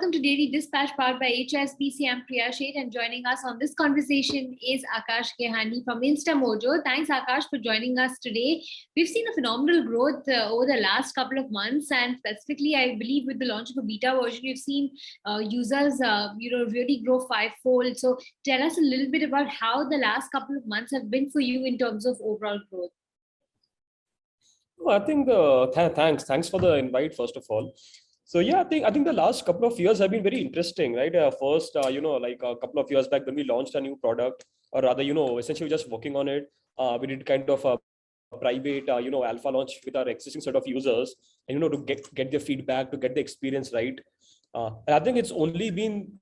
welcome to Daily Dispatch powered by HSBC. I'm Priya Sheth, and joining us on this conversation is Akash Gehani from Instamojo. Thanks, Akash, for joining us today. We've seen a phenomenal growth over the last couple of months, and specifically, I believe with the launch of a beta version, we've seen users, really grow fivefold. So, tell us a little bit about how the last couple of months have been for you in terms of overall growth. I think thanks for the invite first of all. So yeah, I think the last couple of years have been very interesting, right? First, like a couple of years back when we launched a new product, or rather, essentially just working on it. We did kind of a private, alpha launch with our existing set of users, and to get their feedback, to get the experience right. And I think it's only been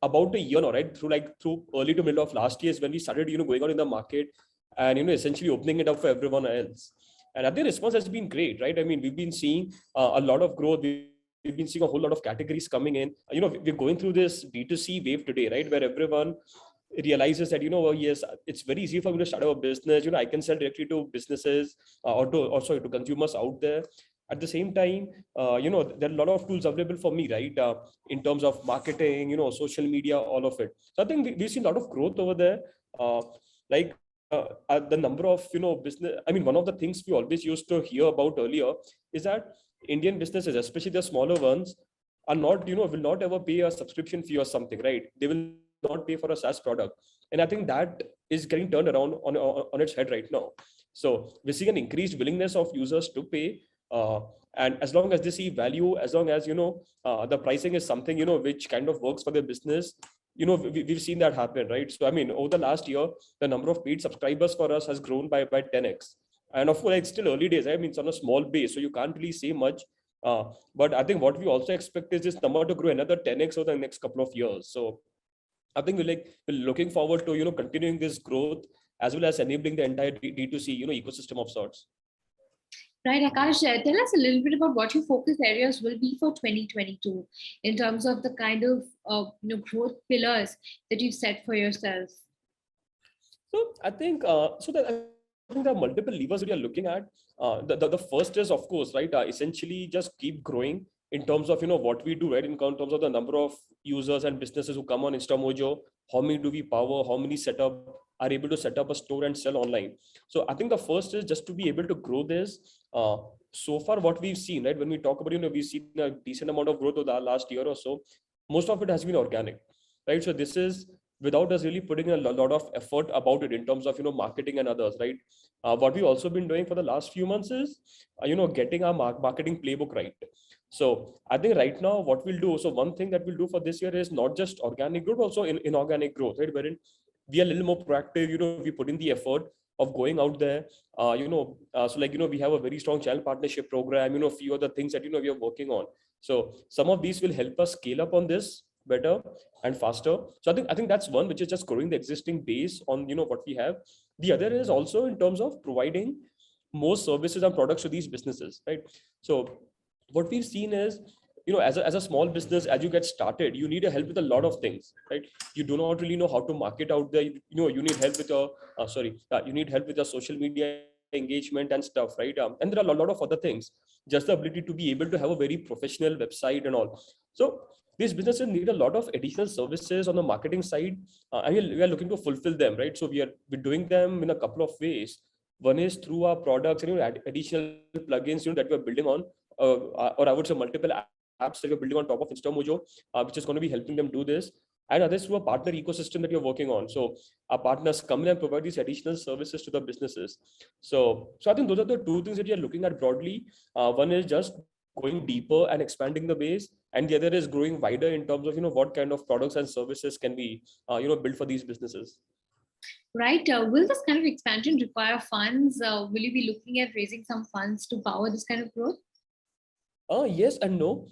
about a year now, right? Through early to middle of last year is when we started, going out in the market and essentially opening it up for everyone else. And I think the response has been great, right? I mean, we've been seeing a lot of growth. We've been seeing a whole lot of categories coming in. We're going through this B2C wave today, right? Where everyone realizes that, yes, it's very easy for me to start a business. I can sell directly to businesses to consumers out there. At the same time, there are a lot of tools available for me, right? In terms of marketing, social media, all of it. So I think we've seen a lot of growth over there. The number of business, I mean, one of the things we always used to hear about earlier is that Indian businesses, especially the smaller ones, are not will not ever pay a subscription fee or something, right? They will not pay for a SaaS product, and I think that is getting turned around on its head right now. So we're seeing an increased willingness of users to pay, and as long as they see value, as long as the pricing is something which kind of works for their business, we've seen that happen, right? So I mean, over the last year, the number of paid subscribers for us has grown by 10x. And of course, it's still early days. I mean, it's on a small base, so you can't really say much. But I think what we also expect is this number to grow another 10x over the next couple of years. So I think we're looking forward to continuing this growth as well as enabling the entire D2C ecosystem of sorts. Right, Akash, tell us a little bit about what your focus areas will be for 2022 in terms of the kind of growth pillars that you've set for yourself. So I think I think there are multiple levers that we are looking at. The first is, of course, right, essentially just keep growing in terms of what we do, right, in terms of the number of users and businesses who come on Instamojo. How many do we power? How many are able to set up a store and sell online? So I think the first is just to be able to grow this. So far, what we've seen, right, when we talk about we've seen a decent amount of growth over the last year or so. Most of it has been organic, right? So this is without us really putting a lot of effort about it in terms of marketing and others, right? What we've also been doing for the last few months is getting our marketing playbook right. So I think right now what we'll do, so one thing that we'll do for this year is not just organic growth, also inorganic growth, right? Wherein we are a little more proactive, we put in the effort of going out there, we have a very strong channel partnership program, a few other things that we are working on. So some of these will help us scale up on this better and faster. So I think that's one, which is just growing the existing base on what we have. The other is also in terms of providing more services and products to these businesses, right? So what we've seen is, as a small business, as you get started, you need help with a lot of things, right? You do not really know how to market out there. You need help with you need help with your social media engagement and stuff, right? And there are a lot of other things, just the ability to be able to have a very professional website and all. So these businesses need a lot of additional services on the marketing side, and we are looking to fulfill them, right? So we're doing them in a couple of ways. One is through our products and additional plugins that we're building on, or I would say multiple apps that we're building on top of Instamojo, which is going to be helping them do this. And others through a partner ecosystem that you're working on. So our partners come in and provide these additional services to the businesses. So I think those are the two things that you're looking at broadly. One is just going deeper and expanding the base, and the other is growing wider in terms of what kind of products and services can be built for these businesses. Right. Will this kind of expansion require funds? Will you be looking at raising some funds to power this kind of growth? Yes and no.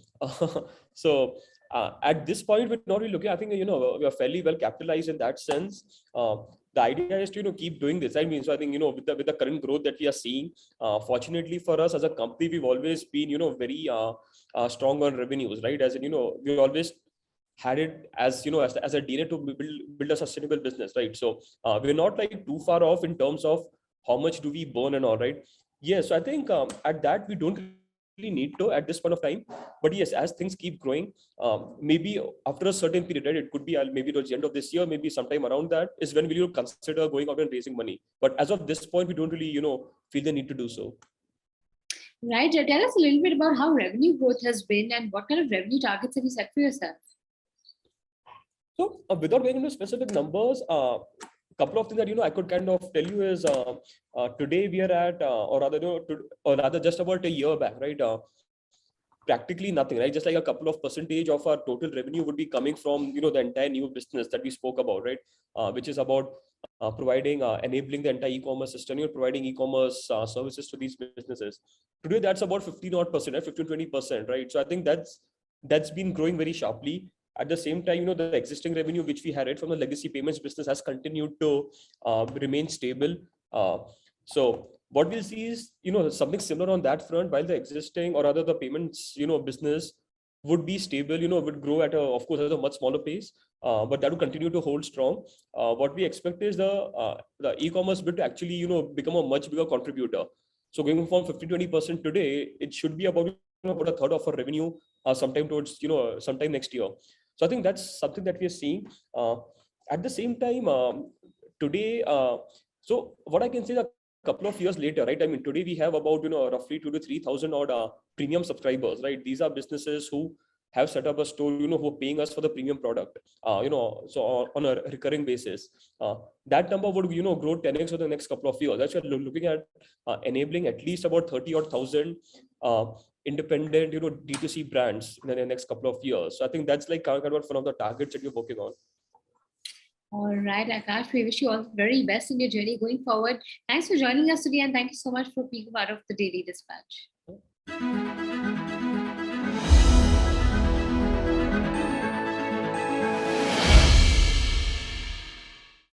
So at this point, we're not really looking. I think we are fairly well capitalized in that sense. The idea is to keep doing this. I mean, so I think with the current growth that we are seeing, fortunately for us as a company, we've always been very strong on revenues, right? As in we always had it as as a DNA to build a sustainable business, right? So we're not like too far off in terms of how much do we burn and all, right? Yes, so I think at that we don't need to at this point of time. But yes, as things keep growing, maybe after a certain period, right, it could be maybe towards the end of this year, maybe sometime around that is when we'll consider going out and raising money. But as of this point, we don't really, feel the need to do so. Right. Tell us a little bit about how revenue growth has been and what kind of revenue targets have you set for yourself? So without going into specific numbers, couple of things that I could kind of tell you is today we are at or rather just about a year back, right? Practically nothing, right? Just like a couple of percentage of our total revenue would be coming from the entire new business that we spoke about, right? Which is about providing enabling the entire e-commerce system, providing e-commerce services to these businesses. Today that's about 15 odd percent, right? 15-20%, right? So I think that's been growing very sharply. At the same time, the existing revenue which we had, right, from the legacy payments business has continued to remain stable. So what we'll see is, something similar on that front, while the existing or rather the payments, business would be stable, would grow at of course, at a much smaller pace, but that will continue to hold strong. What we expect is the e-commerce bit to actually, become a much bigger contributor. So going from 15-20% today, it should be about, about a third of our revenue sometime towards, sometime next year. So I think that's something that we are seeing. At the same time, today, so what I can say is couple of years later, right? I mean, today we have about, roughly 2,000 to 3,000 odd premium subscribers, right? These are businesses who have set up a store, who are paying us for the premium product, so on a recurring basis. That number would, grow 10x over the next couple of years. That's what we're looking at, enabling at least about 30 odd thousand independent, D2C brands in the next couple of years. So I think that's like kind of one of the targets that you're working on. All right, Akash, we wish you all the very best in your journey going forward. Thanks for joining us today, and thank you so much for being part of the Daily Dispatch.